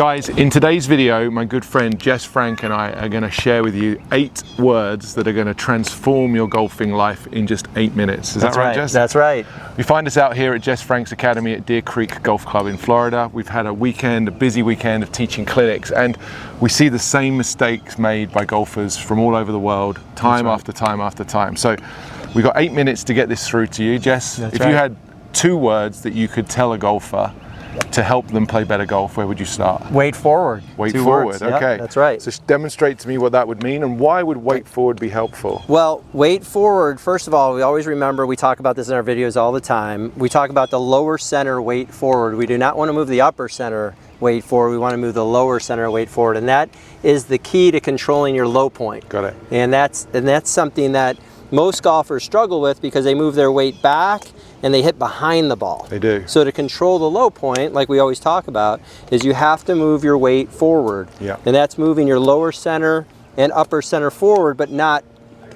Guys, in today's video, my good friend Jess Frank and I are going to share with you 8 words that are going to transform your golfing life in just 8 minutes. Is that right, Jess? That's right. You find us out here at Jess Frank's Academy at Deer Creek Golf Club in Florida. We've had a busy weekend of teaching clinics, and we see the same mistakes made by golfers from all over the world, time after time after time. So we've got 8 minutes to get this through to you. Jess, if you had 2 words that you could tell a golfer to help them play better golf, where would you start? Wait forward. Wait forward, words. okay. Yep, that's right. So demonstrate to me what that would mean, and why would wait forward be helpful? Well, wait forward, first of all, we always remember, we talk about this in our videos all the time, we talk about the lower center weight forward. We do not want to move the upper center weight forward, we want to move the lower center weight forward, and that is the key to controlling your low point. Got it. And that's something that most golfers struggle with because they move their weight back and they hit behind the ball. They do. So to control the low point, like we always talk about, is you have to move your weight forward. Yeah. And that's moving your lower center and upper center forward, but not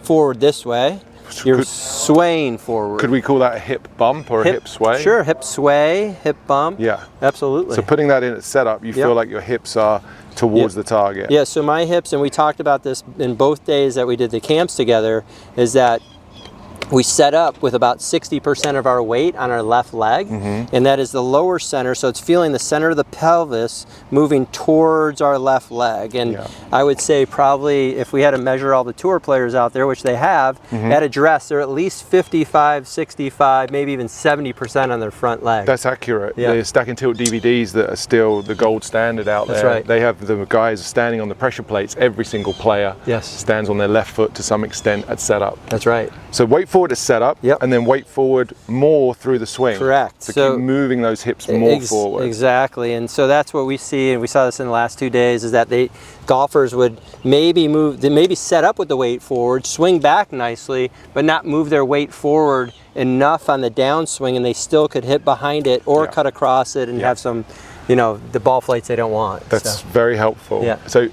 forward this way. You're swaying forward. Could we call that a hip bump or a hip sway? Sure, hip sway, hip bump. Yeah. Absolutely. So putting that in at setup, you feel like your hips are towards the target. Yeah, so my hips, and we talked about this in both days that we did the camps together, is that we set up with about 60% of our weight on our left leg, and that is the lower center, so it's feeling the center of the pelvis moving towards our left leg. And I would say probably if we had to measure all the tour players out there, which they have, at address, they're at least 55, 65, maybe even 70% on their front leg. That's accurate. The Stack&Tilt DVDs that are still the gold standard out there, right. They have the guys standing on the pressure plates. Every single player stands on their left foot to some extent at setup. That's right. So wait forward to setup, and then wait forward more through the swing. Correct. So keep moving those hips more forward. Exactly, and so that's what we see, and we saw this in the last 2 days, is that golfers would maybe set up with the weight forward, swing back nicely, but not move their weight forward enough on the downswing, and they still could hit behind it or cut across it and have some, the ball flights they don't want. That's very helpful. Yeah. So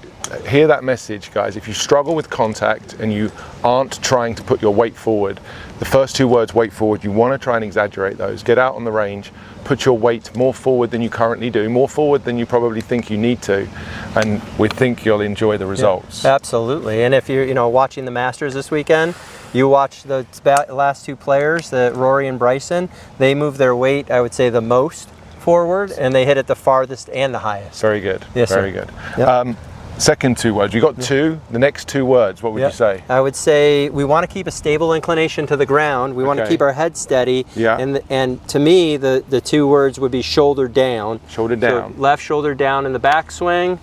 hear that message, guys. If you struggle with contact and you aren't trying to put your weight forward, the first 2 words, wait forward, you want to try and exaggerate those. Get out on the range, put your weight more forward than you currently do, more forward than you probably think you need to, and we think you'll enjoy the results. Yeah, absolutely. And if you're watching the Masters this weekend, you watch the last 2 players, Rory and Bryson, they move their weight, I would say, the most forward, and they hit it the farthest and the highest. Very good. Yes, very good. Good. Second 2 words. You got 2. The next 2 words, what would you say? I would say we want to keep a stable inclination to the ground. We want to keep our head steady. Yeah. And to me, the 2 words would be shoulder down. Shoulder down. So left shoulder down in the backswing,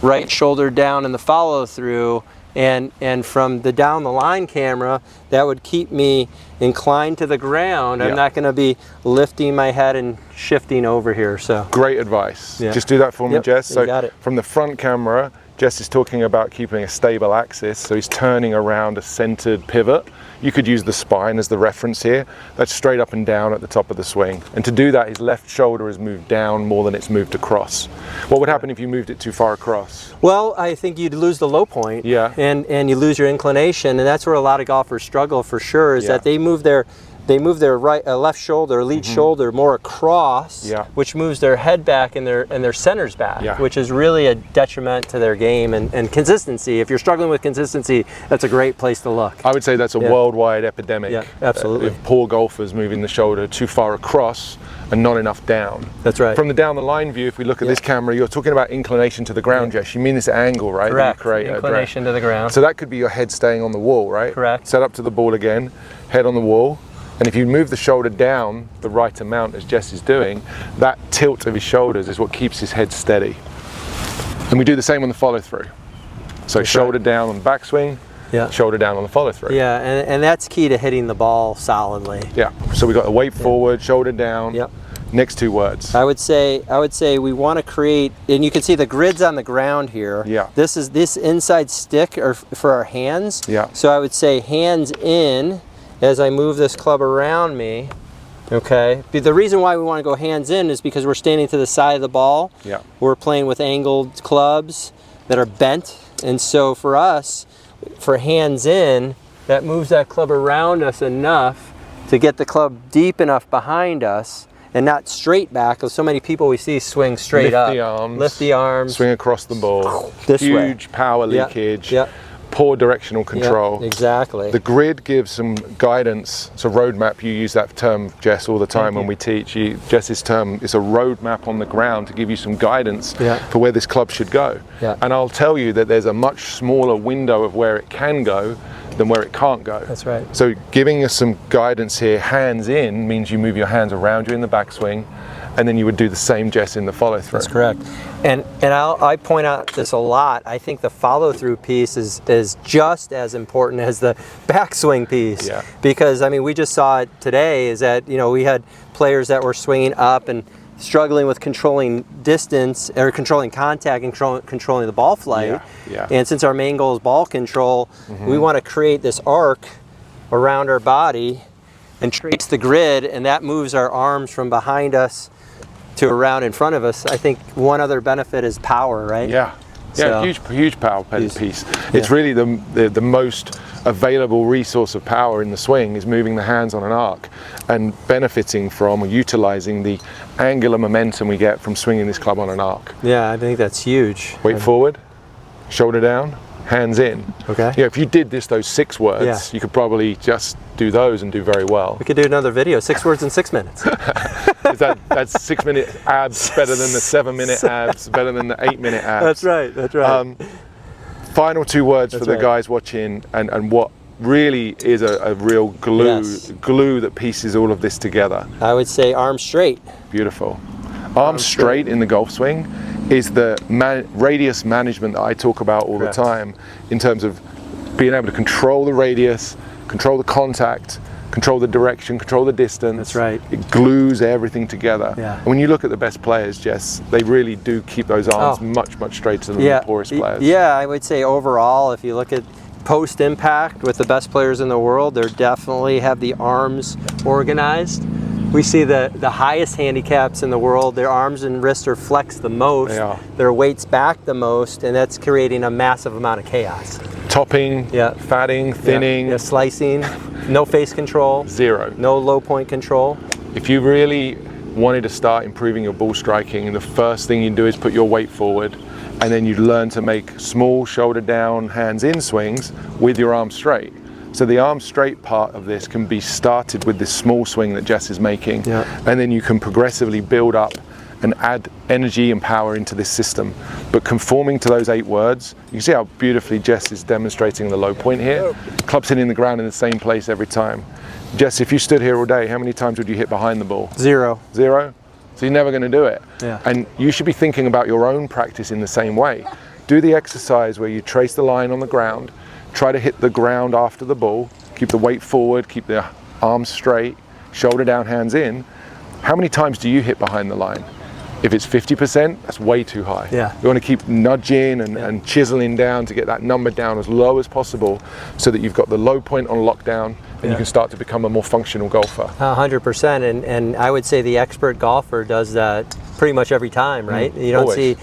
right shoulder down in the follow through. And from the down the line camera, that would keep me inclined to the ground. I'm not going to be lifting my head and shifting over here. So great advice. Just do that for me, Jess. So got it. From the front camera, Jess is talking about keeping a stable axis, so he's turning around a centered pivot. You could use the spine as the reference here. That's straight up and down at the top of the swing. And to do that, his left shoulder is moved down more than it's moved across. What would happen if you moved it too far across? Well, I think you'd lose the low point, and you lose your inclination, and that's where a lot of golfers struggle for sure, is that they move their left shoulder, lead shoulder more across, which moves their head back and their centers back, which is really a detriment to their game and consistency. If you're struggling with consistency, that's a great place to look. I would say that's a worldwide epidemic. Yeah, absolutely. Of poor golfers moving the shoulder too far across and not enough down. That's right. From the down the line view, if we look at this camera, you're talking about inclination to the ground, Jess. You mean this angle, right? Correct. That you create Inclination to the ground. So that could be your head staying on the wall, right? Correct. Set up to the ball again, head on the wall. And if you move the shoulder down the right amount, as Jess is doing, that tilt of his shoulders is what keeps his head steady. And we do the same on the follow through. So shoulder down on the backswing, shoulder down on the follow through. Yeah, and that's key to hitting the ball solidly. Yeah, so we got the weight forward, shoulder down. Next 2 words. I would say we want to create, and you can see the grids on the ground here. This inside stick are for our hands. So I would say hands in as I move this club around me. Okay. The reason why we want to go hands in is because we're standing to the side of the ball. We're playing with angled clubs that are bent, and so for us, for hands in, that moves that club around us enough to get the club deep enough behind us and not straight back. Because so many people we see swing straight up. Lift the arms. Swing across the ball. This way. Huge power leakage. Yep. Poor directional control. Yep, exactly. The grid gives some guidance. It's a roadmap. You use that term, Jess, all the time when we teach. Jess's term is a roadmap on the ground to give you some guidance for where this club should go. Yeah. And I'll tell you that there's a much smaller window of where it can go than where it can't go. That's right. So giving us some guidance here, hands in, means you move your hands around you in the backswing, and then you would do the same, Jess, in the follow through. That's correct. And I point out this a lot. I think the follow through piece is just as important as the backswing piece. Yeah. Because I mean, we just saw it today. Is that we had players that were swinging up and struggling with controlling distance or controlling contact and controlling the ball flight. Yeah. And since our main goal is ball control, we want to create this arc around our body and trace the grid, and that moves our arms from behind us to around in front of us. I think one other benefit is power, right? Yeah. So, huge power piece. It's really the most available resource of power in the swing is moving the hands on an arc and benefiting from or utilizing the angular momentum we get from swinging this club on an arc. Yeah, I think that's huge. Weight forward, shoulder down, hands in. Okay. Yeah, if you did those 6 words, you could probably just do those and do very well. We could do another video, 6 words in 6 minutes. That's 6 minute abs better than the 7 minute abs, better than the 8 minute abs. That's right. Final 2 words for the guys watching, and what really is a real glue that pieces all of this together. I would say arms straight. Beautiful. Arms straight in the golf swing is the radius management that I talk about all the time, in terms of being able to control the radius, control the contact, control the direction, control the distance. That's right. It glues everything together. Yeah. And when you look at the best players, Jess, they really do keep those arms much straighter than the poorest players. Yeah, I would say overall, if you look at post-impact with the best players in the world, they definitely have the arms organized. We see the highest handicaps in the world, their arms and wrists are flexed the most, their weight's back the most, and that's creating a massive amount of chaos. Topping, fatting, thinning, slicing, no face control, zero, no low point control. If you really wanted to start improving your ball striking, the first thing you do is put your weight forward, and then you learn to make small shoulder down, hands in swings with your arms straight. So the arm straight part of this can be started with this small swing that Jess is making, and then you can progressively build up and add energy and power into this system. But conforming to those 8 words, you can see how beautifully Jess is demonstrating the low point here. Club's hitting the ground in the same place every time. Jess, if you stood here all day, how many times would you hit behind the ball? 0. 0? So you're never going to do it. Yeah. And you should be thinking about your own practice in the same way. Do the exercise where you trace the line on the ground, try to hit the ground after the ball, keep the weight forward, keep the arms straight, shoulder down, hands in. How many times do you hit behind the line? If it's 50%, that's way too high. Yeah. You want to keep nudging and chiseling down to get that number down as low as possible, so that you've got the low point on lockdown and you can start to become a more functional golfer. 100%, and I would say the expert golfer does that pretty much every time, right? You don't see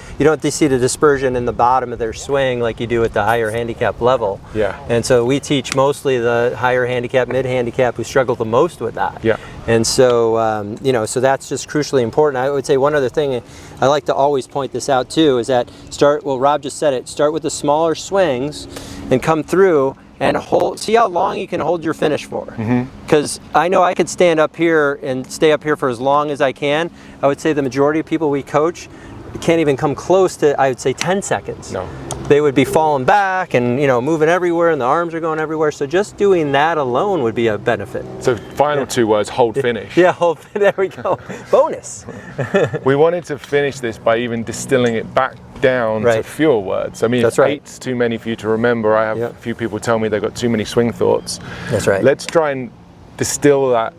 the dispersion in the bottom of their swing like you do at the higher handicap level. Yeah. And so we teach mostly the higher handicap, mid handicap, who struggle the most with that. Yeah. And so so that's just crucially important. I would say one other thing I like to always point this out too is that Rob just said it, start with the smaller swings and come through and see how long you can hold your finish for. Because I know I could stand up here and stay up here for as long as I can. I would say the majority of people we coach can't even come close to, I would say, 10 seconds. No. They would be falling back and moving everywhere, and the arms are going everywhere. So just doing that alone would be a benefit. So final 2 words, hold finish. Yeah, there we go. Bonus. We wanted to finish this by even distilling it back down to fewer words. I mean, if 8's too many for you to remember, I have a few people tell me they've got too many swing thoughts. That's right. Let's try and distill that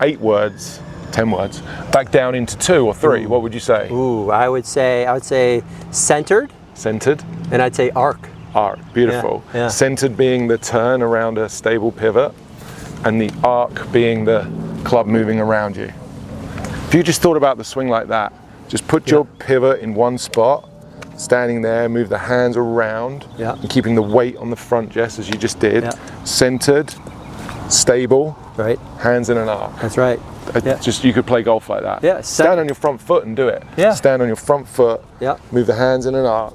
8 words, 10 words, back down into 2 or 3. What would you say? I would say centered. Centered. And I'd say arc. Arc, beautiful. Yeah. Centered being the turn around a stable pivot, and the arc being the club moving around you. If you just thought about the swing like that, just put your pivot in one spot, standing there, move the hands around, and keeping the weight on the front, Jess, as you just did. Centered, stable, hands in an arc. That's right. Just you could play golf like that. Yeah, stand on your front foot and do it. Yeah. Stand on your front foot. Yeah. Move the hands in an arc.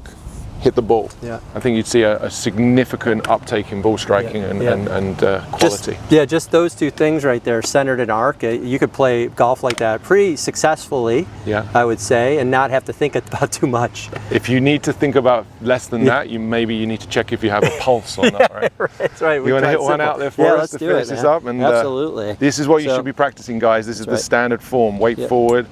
Hit the ball. Yeah. I think you'd see a significant uptake in ball striking and quality. Just those two things right there, centered and arc. You could play golf like that pretty successfully, I would say, and not have to think about too much. If you need to think about less than that, maybe you need to check if you have a pulse or not, right? That's right. You want to hit one out there for us to finish this up? And, absolutely. This is what you should be practicing, guys. This is the standard form. Weight forward.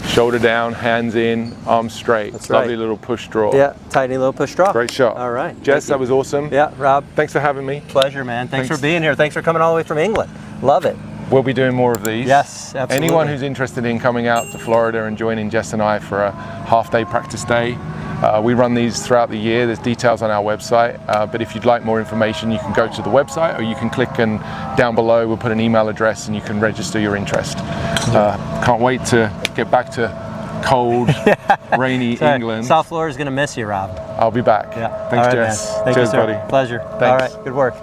Shoulder down, hands in, arms straight. That's Lovely right. little push draw. Yeah, tiny little push draw. Great shot. All right. Jess, that was awesome. Yeah, Rob. Thanks for having me. Pleasure, man. Thanks for being here. Thanks for coming all the way from England. Love it. We'll be doing more of these. Yes, absolutely. Anyone who's interested in coming out to Florida and joining Jess and I for a half-day practice day, we run these throughout the year. There's details on our website, but if you'd like more information, you can go to the website, or you can click, and down below we'll put an email address and you can register your interest. Can't wait to get back to cold, rainy England. South Florida is going to miss you, Rob. I'll be back. Yeah. Thanks, right, Jess. Man. Thank Cheers, you, sir. buddy. Pleasure. Thanks. All right. Good work.